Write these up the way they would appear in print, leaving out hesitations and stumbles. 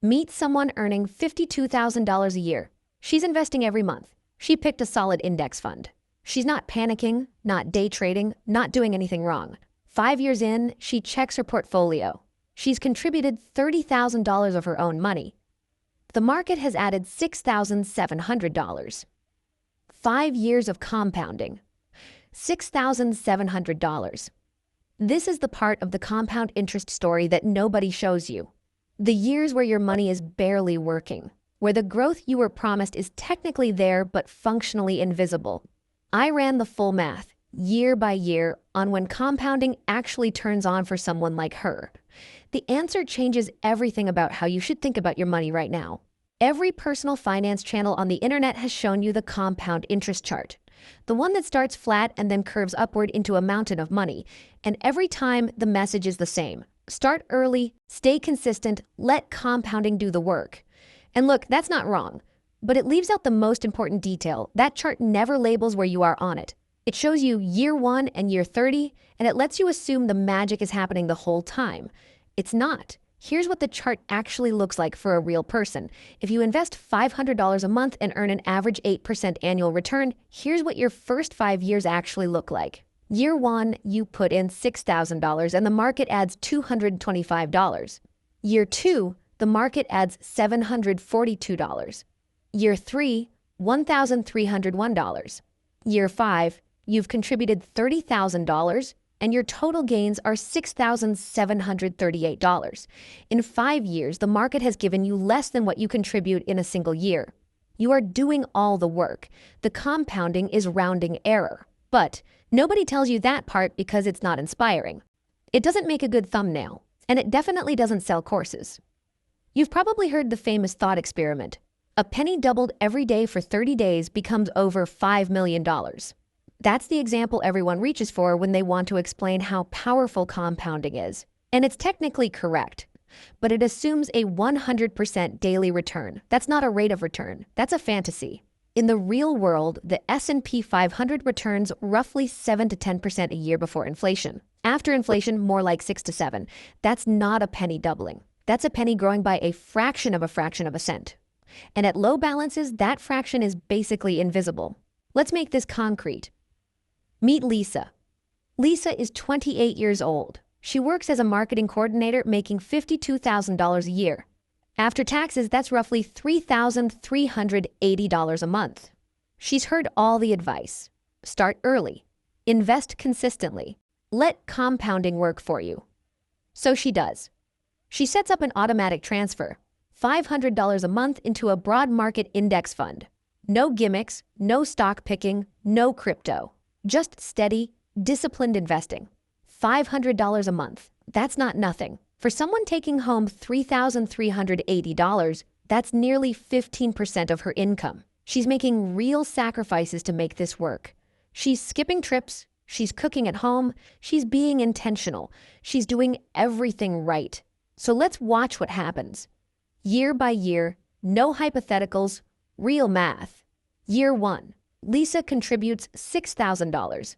Meet someone earning $52,000 a year. She's investing every month. She picked a solid index fund. She's not panicking, not day trading, not doing anything wrong. 5 years in, she checks her portfolio. She's contributed $30,000 of her own money. The market has added $6,700. 5 years of compounding. $6,700. This is the part of the compound interest story that nobody shows you. The years where your money is barely working, where the growth you were promised is technically there but functionally invisible. I ran the full math, year by year, on when compounding actually turns on for someone like her. The answer changes everything about how you should think about your money right now. Every personal finance channel on the internet has shown you the compound interest chart, the one that starts flat and then curves upward into a mountain of money, and every time the message is the same. Start early, stay consistent, let compounding do the work. And look, that's not wrong, but it leaves out the most important detail. That chart never labels where you are on it. It shows you year 1 and year 30, and it lets you assume the magic is happening the whole time. It's not. Here's what the chart actually looks like for a real person. If you invest $500 a month and earn an average 8% annual return, here's what your first 5 years actually look like. Year 1, you put in $6,000 and the market adds $225. Year 2, the market adds $742. Year 3, $1,301. Year 5, you've contributed $30,000 and your total gains are $6,738. In 5 years, the market has given you less than what you contribute in a single year. You are doing all the work. The compounding is rounding error. But nobody tells you that part because it's not inspiring. It doesn't make a good thumbnail, and it definitely doesn't sell courses. You've probably heard the famous thought experiment. A penny doubled every day for 30 days becomes over $5 million. That's the example everyone reaches for when they want to explain how powerful compounding is. And it's technically correct, but it assumes a 100% daily return. That's not a rate of return. That's a fantasy. In the real world, the S&P 500 returns roughly 7 to 10% a year before inflation. After inflation, more like 6 to 7. That's not a penny doubling. That's a penny growing by a fraction of a cent. And at low balances, that fraction is basically invisible. Let's make this concrete. Meet Lisa. Lisa is 28 years old. She works as a marketing coordinator making $52,000 a year. After taxes, that's roughly $3,380 a month. She's heard all the advice. Start early. Invest consistently. Let compounding work for you. So she does. She sets up an automatic transfer, $500 a month into a broad market index fund. No gimmicks, no stock picking, no crypto. Just steady, disciplined investing. $500 a month. That's not nothing. For someone taking home $3,380, that's nearly 15% of her income. She's making real sacrifices to make this work. She's skipping trips, she's cooking at home, she's being intentional, she's doing everything right. So let's watch what happens. Year by year, no hypotheticals, real math. Year 1, Lisa contributes $6,000.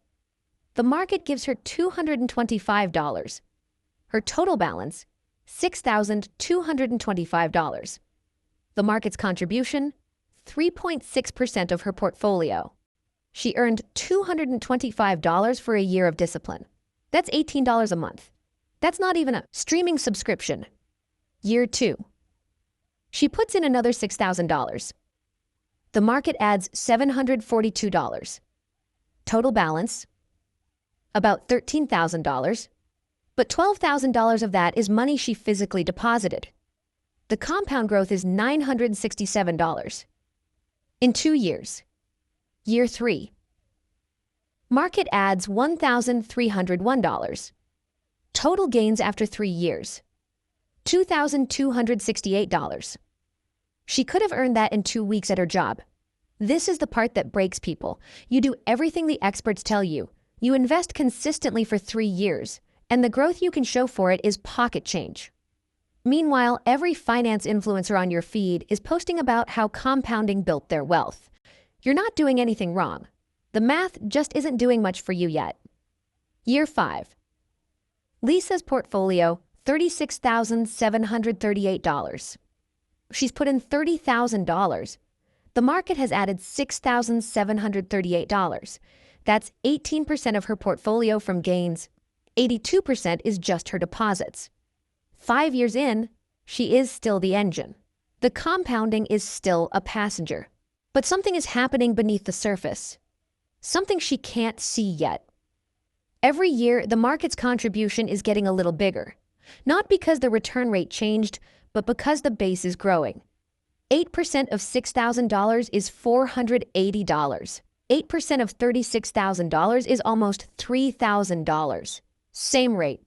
The market gives her $225. Her total balance, $6,225. The market's contribution, 3.6% of her portfolio. She earned $225 for a year of discipline. That's $18 a month. That's not even a streaming subscription. Year 2. She puts in another $6,000. The market adds $742. Total balance, about $13,000. But $12,000 of that is money she physically deposited. The compound growth is $967. In 2 years. Year 3. Market adds $1,301. Total gains after 3 years. $2,268. She could have earned that in 2 weeks at her job. This is the part that breaks people. You do everything the experts tell you. You invest consistently for 3 years. And the growth you can show for it is pocket change. Meanwhile, every finance influencer on your feed is posting about how compounding built their wealth. You're not doing anything wrong. The math just isn't doing much for you yet. Year 5. Lisa's portfolio, $36,738. She's put in $30,000. The market has added $6,738. That's 18% of her portfolio from gains. 82% is just her deposits. 5 years in, she is still the engine. The compounding is still a passenger. But something is happening beneath the surface. Something she can't see yet. Every year, the market's contribution is getting a little bigger. Not because the return rate changed, but because the base is growing. 8% of $6,000 is $480. 8% of $36,000 is almost $3,000. Same rate.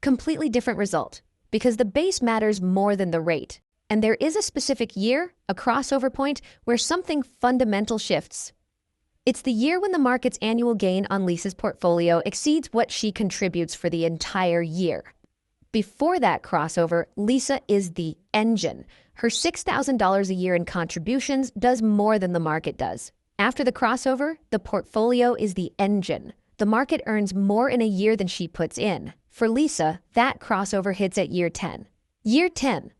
Completely different result, because the base matters more than the rate. And there is a specific year, a crossover point, where something fundamental shifts. It's the year when the market's annual gain on Lisa's portfolio exceeds what she contributes for the entire year. Before that crossover, Lisa is the engine. Her $6,000 a year in contributions does more than the market does. After the crossover, the portfolio is the engine. The market earns more in a year than she puts in. For Lisa, that crossover hits at year 10. Year 10.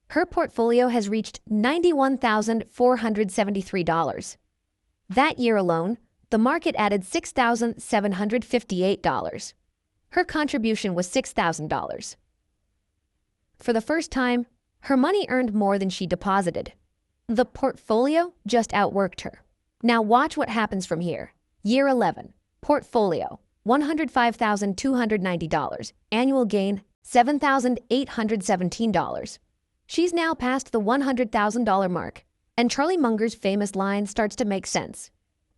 Her portfolio has reached $91,473. That year alone, the market added $6,758. Her contribution was $6,000. For the first time, her money earned more than she deposited. The portfolio just outworked her. Now watch what happens from here. Year 11. Portfolio, $105,290. Annual gain, $7,817. She's now past the $100,000 mark, and Charlie Munger's famous line starts to make sense.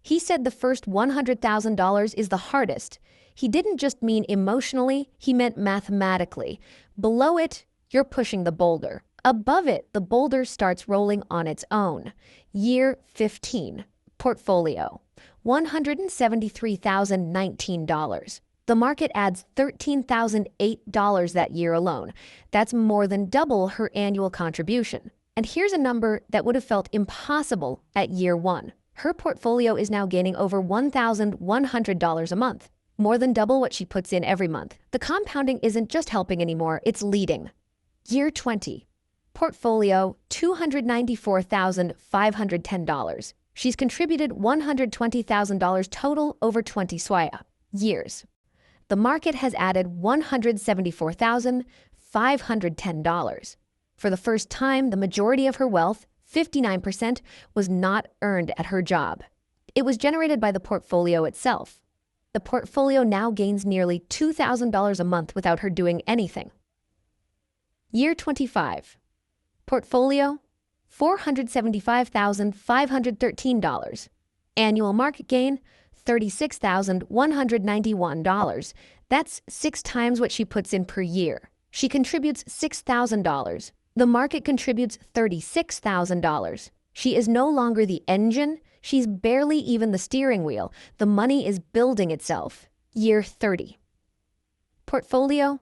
He said the first $100,000 is the hardest. He didn't just mean emotionally, he meant mathematically. Below it, you're pushing the boulder. Above it, the boulder starts rolling on its own. Year 15. Portfolio, $173,019. The market adds $13,008 that year alone. That's more than double her annual contribution. And here's a number that would have felt impossible at year 1. Her portfolio is now gaining over $1,100 a month, more than double what she puts in every month. The compounding isn't just helping anymore, it's leading. Year 20. Portfolio, $294,510. She's contributed $120,000 total over 20 SWIA years. The market has added $174,510. For the first time, the majority of her wealth, 59%, was not earned at her job. It was generated by the portfolio itself. The portfolio now gains nearly $2,000 a month without her doing anything. Year 25. Portfolio, $475,513. Annual market gain, $36,191. That's 6 times what she puts in per year. She contributes $6,000. The market contributes $36,000. She is no longer the engine. She's barely even the steering wheel. The money is building itself. Year 30. Portfolio,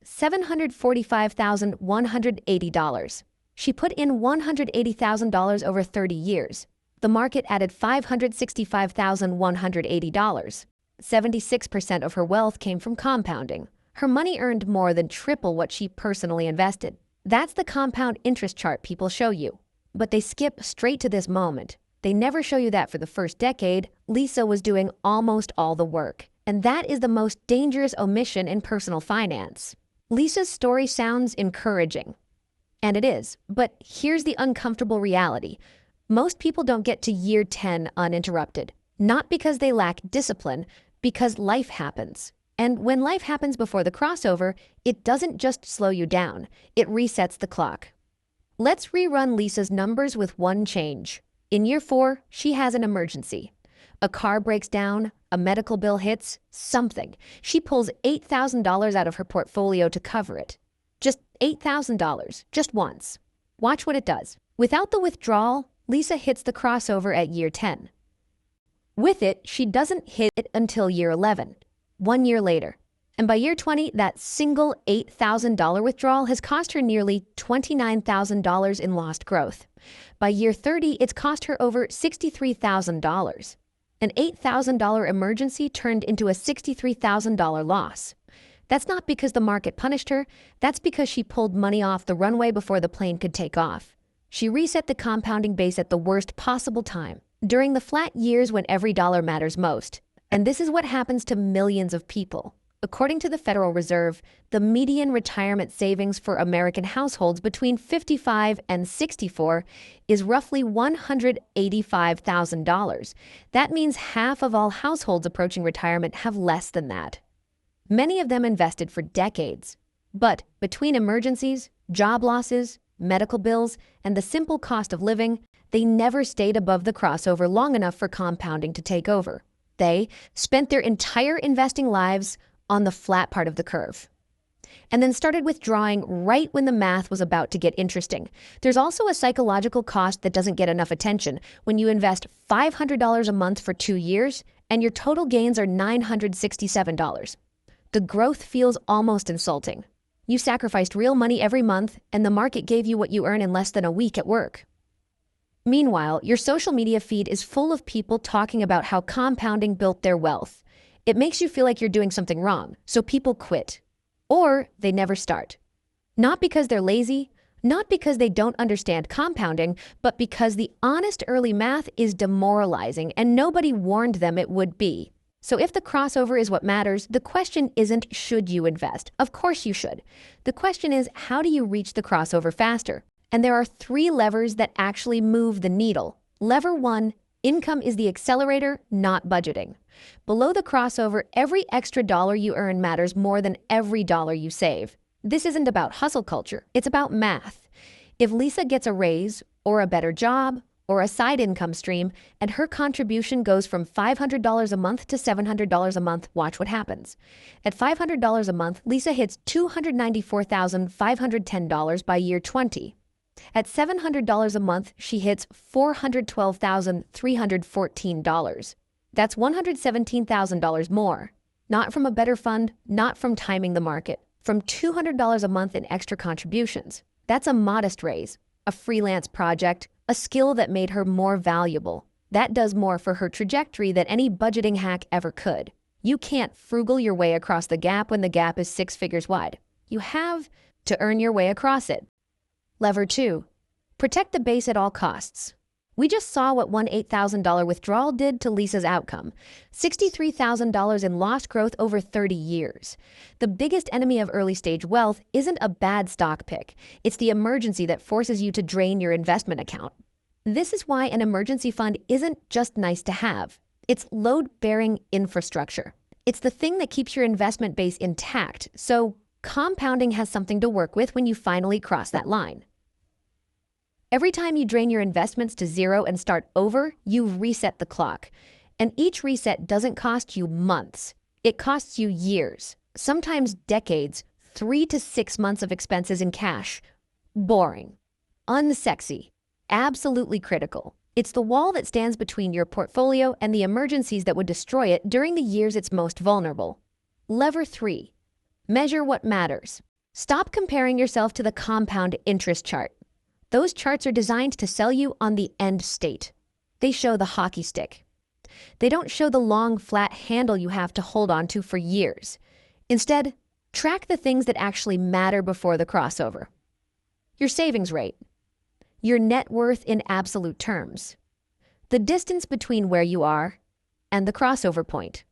$745,180. She put in $180,000 over 30 years. The market added $565,180. 76% of her wealth came from compounding. Her money earned more than triple what she personally invested. That's the compound interest chart people show you. But they skip straight to this moment. They never show you that for the first decade, Lisa was doing almost all the work. And that is the most dangerous omission in personal finance. Lisa's story sounds encouraging. And it is. But here's the uncomfortable reality. Most people don't get to year 10 uninterrupted. Not because they lack discipline, because life happens. And when life happens before the crossover, it doesn't just slow you down. It resets the clock. Let's rerun Lisa's numbers with one change. In year 4, she has an emergency. A car breaks down, a medical bill hits, something. She pulls $8,000 out of her portfolio to cover it. Just $8,000, just once. Watch what it does. Without the withdrawal, Lisa hits the crossover at year 10. With it, she doesn't hit it until year 11, 1 year later. And by year 20, that single $8,000 withdrawal has cost her nearly $29,000 in lost growth. By year 30, it's cost her over $63,000. An $8,000 emergency turned into a $63,000 loss. That's not because the market punished her, that's because she pulled money off the runway before the plane could take off. She reset the compounding base at the worst possible time, during the flat years when every dollar matters most. And this is what happens to millions of people. According to the Federal Reserve, the median retirement savings for American households between 55 and 64 is roughly $185,000. That means half of all households approaching retirement have less than that. Many of them invested for decades. But between emergencies, job losses, medical bills, and the simple cost of living, they never stayed above the crossover long enough for compounding to take over. They spent their entire investing lives on the flat part of the curve, and then started withdrawing right when the math was about to get interesting. There's also a psychological cost that doesn't get enough attention. When you invest $500 a month for 2 years and your total gains are $967, the growth feels almost insulting. You sacrificed real money every month, and the market gave you what you earn in less than a week at work. Meanwhile, your social media feed is full of people talking about how compounding built their wealth. It makes you feel like you're doing something wrong, so people quit. Or they never start. Not because they're lazy, not because they don't understand compounding, but because the honest early math is demoralizing and nobody warned them it would be. So if the crossover is what matters, the question isn't should you invest. Of course you should. The question is how do you reach the crossover faster? And there are 3 levers that actually move the needle. Lever 1, income is the accelerator, not budgeting. Below the crossover, every extra dollar you earn matters more than every dollar you save. This isn't about hustle culture, it's about math. If Lisa gets a raise, or a better job, or a side income stream, and her contribution goes from $500 a month to $700 a month, watch what happens. At $500 a month, Lisa hits $294,510 by year 20. At $700 a month, she hits $412,314. That's $117,000 more. Not from a better fund, not from timing the market, from $200 a month in extra contributions. That's a modest raise, a freelance project, a skill that made her more valuable. That does more for her trajectory than any budgeting hack ever could. You can't frugal your way across the gap when the gap is 6 figures wide. You have to earn your way across it. Lever 2, protect the base at all costs. We just saw what one $8,000 withdrawal did to Lisa's outcome. $63,000 in lost growth over 30 years. The biggest enemy of early-stage wealth isn't a bad stock pick. It's the emergency that forces you to drain your investment account. This is why an emergency fund isn't just nice to have. It's load-bearing infrastructure. It's the thing that keeps your investment base intact, so compounding has something to work with when you finally cross that line. Every time you drain your investments to zero and start over, you reset the clock. And each reset doesn't cost you months. It costs you years, sometimes decades, 3 to 6 months of expenses in cash. Boring, unsexy, absolutely critical. It's the wall that stands between your portfolio and the emergencies that would destroy it during the years it's most vulnerable. Lever 3, measure what matters. Stop comparing yourself to the compound interest chart. Those charts are designed to sell you on the end state. They show the hockey stick. They don't show the long, flat handle you have to hold on to for years. Instead, track the things that actually matter before the crossover. Your savings rate, your net worth in absolute terms, the distance between where you are and the crossover point.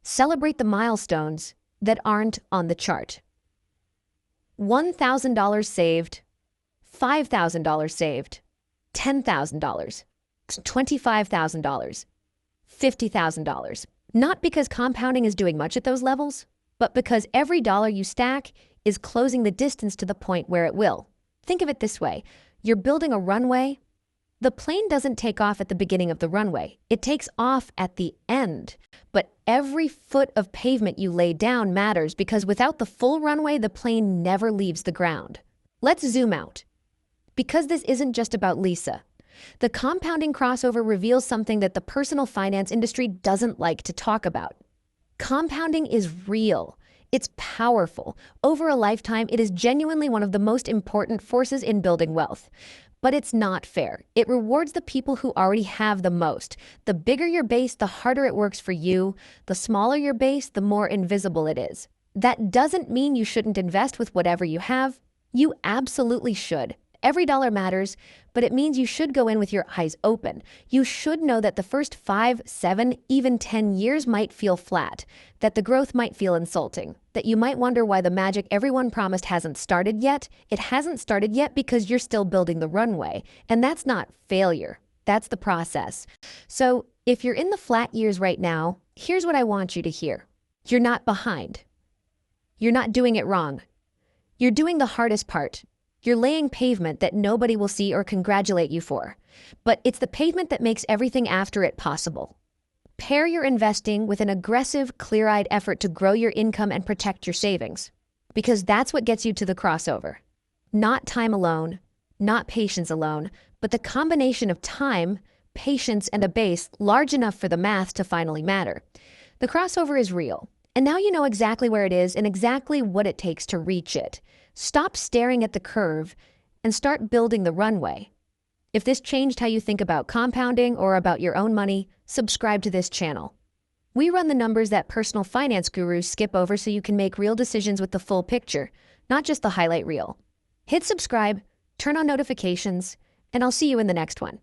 Celebrate the milestones that aren't on the chart. $1,000 saved, $5,000 saved, $10,000, $25,000, $50,000. Not because compounding is doing much at those levels, but because every dollar you stack is closing the distance to the point where it will. Think of it this way. You're building a runway. The plane doesn't take off at the beginning of the runway. It takes off at the end. But every foot of pavement you lay down matters because without the full runway, the plane never leaves the ground. Let's zoom out. Because this isn't just about Lisa. The compounding crossover reveals something that the personal finance industry doesn't like to talk about. Compounding is real. It's powerful. Over a lifetime, it is genuinely one of the most important forces in building wealth. But it's not fair. It rewards the people who already have the most. The bigger your base, the harder it works for you. The smaller your base, the more invisible it is. That doesn't mean you shouldn't invest with whatever you have. You absolutely should. Every dollar matters, but it means you should go in with your eyes open. You should know that the first 5, 7, even 10 years might feel flat, that the growth might feel insulting, that you might wonder why the magic everyone promised hasn't started yet. It hasn't started yet because you're still building the runway, and that's not failure. That's the process. So if you're in the flat years right now, here's what I want you to hear. You're not behind. You're not doing it wrong. You're doing the hardest part. You're laying pavement that nobody will see or congratulate you for. But it's the pavement that makes everything after it possible. Pair your investing with an aggressive, clear-eyed effort to grow your income and protect your savings. Because that's what gets you to the crossover. Not time alone, not patience alone, but the combination of time, patience, and a base large enough for the math to finally matter. The crossover is real. And now you know exactly where it is and exactly what it takes to reach it. Stop staring at the curve and start building the runway. If this changed how you think about compounding or about your own money, subscribe to this channel. We run the numbers that personal finance gurus skip over so you can make real decisions with the full picture, not just the highlight reel. Hit subscribe, turn on notifications, and I'll see you in the next one.